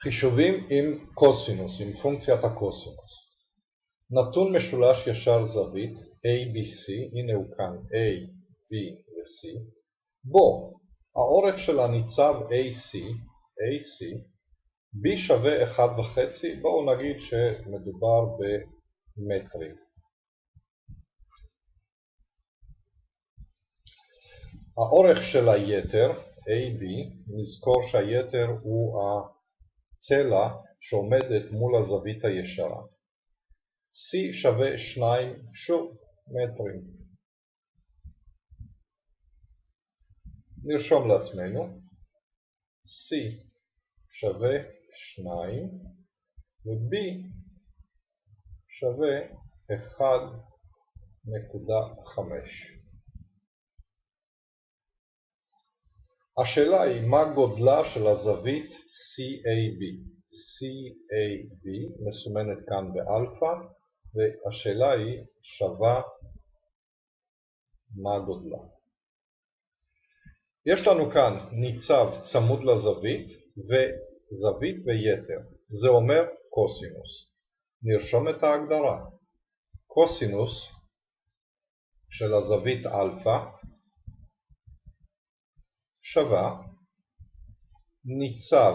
חישובים עם קוסינוס, עם פונקציית הקוסינוס. נתון משולש ישר זווית ABC, הנה הוא כאן A, B ו-C, בו האורך של הניצב AC, B שווה 1.5, בואו נגיד שמדובר במטרים. האורך של היתר, AB, נזכור שהיתר הוא הצלע שעומדת מול הזווית הישרה. C שווה 2, שוב, מטרים. נרשום לעצמנו, C שווה 2 ו-B שווה 1.5. השאלה היא מה גודלה של הזווית CAB. CAB מסומנת כאן באלפא, והשאלה היא שווה מה גודלה. יש לנו כאן ניצב צמוד לזווית וזווית ויתר. זה אומר קוסינוס. נרשום את ההגדרה. קוסינוס של הזווית אלפא שווה ניצב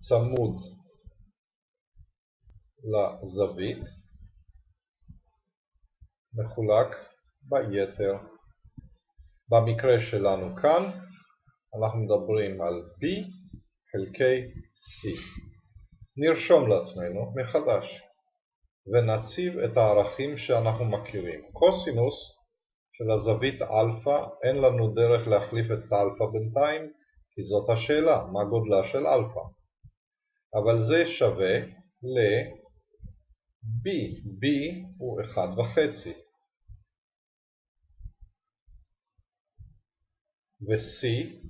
צמוד לזווית מחולק ביתר. במקרה שלנו כאן אנחנו מדברים על B חלקי C. נרשום לעצמנו מחדש ונציב את הערכים שאנחנו מכירים. קוסינוס של הזווית אלפא, אין לנו דרך להחליף את אלפא בינתיים, כי זאת השאלה, מה גודלה של אלפא. אבל זה שווה ל-B, B הוא 1.5, ו-C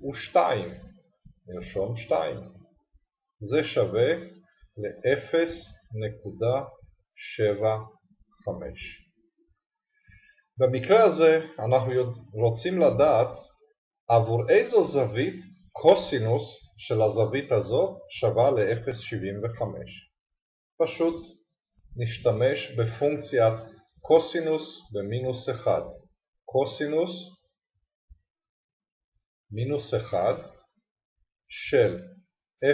הוא 2, נרשום 2. זה שווה ל-0.75. במקרה הזה אנחנו רוצים לדעת עבור איזו זווית קוסינוס של הזווית הזאת שווה ל-0.75. פשוט נשתמש בפונקציית קוסינוס במינוס 1. קוסינוס מינוס 1 של 0.75.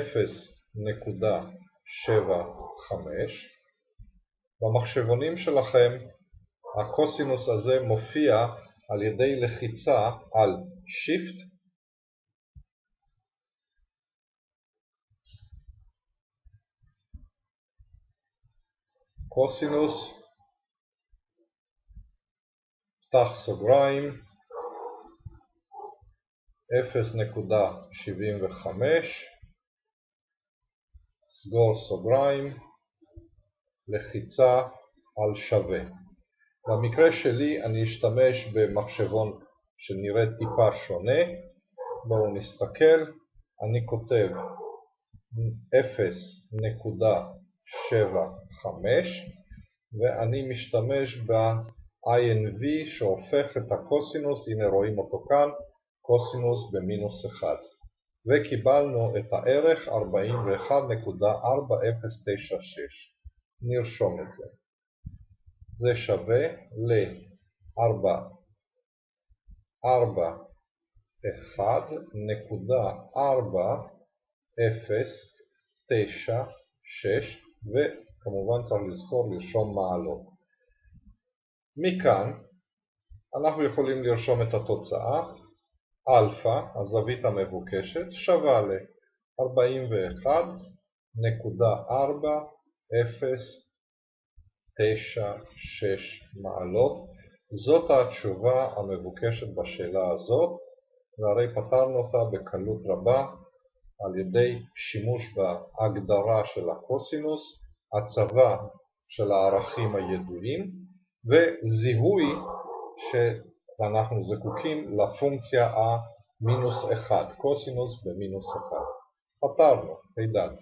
במחשבונים שלכם הקוסינוס הזה מופיע על ידי לחיצה על Shift קוסינוס, פתח סוגריים, 0.75, סגור סוגריים, לחיצה על שווה. במקרה שלי אני אשתמש במחשבון שנראה טיפה שונה. בואו נסתכל, אני כותב 0.75 ואני משתמש ב-INV שהופך את הקוסינוס, הנה רואים אותו כאן, קוסינוס במינוס 1. וקיבלנו את הערך 41.4096. נרשום את זה. זה שווה ל-41.4096, וכמובן צריך לזכור לרשום מעלות. מכאן אנחנו יכולים לרשום את התוצאה. אלפא, הזווית המבוקשת, שווה ל-41.496 מעלות. זאת התשובה המבוקשת בשאלה הזאת, והרי פתרנו אותה בקלות רבה על ידי שימוש בהגדרה של הקוסינוס, הצבה של הערכים הידועים, וזיהוי שאנחנו זקוקים לפונקציה המינוס 1, קוסינוס במינוס 1. פתרנו, הידד.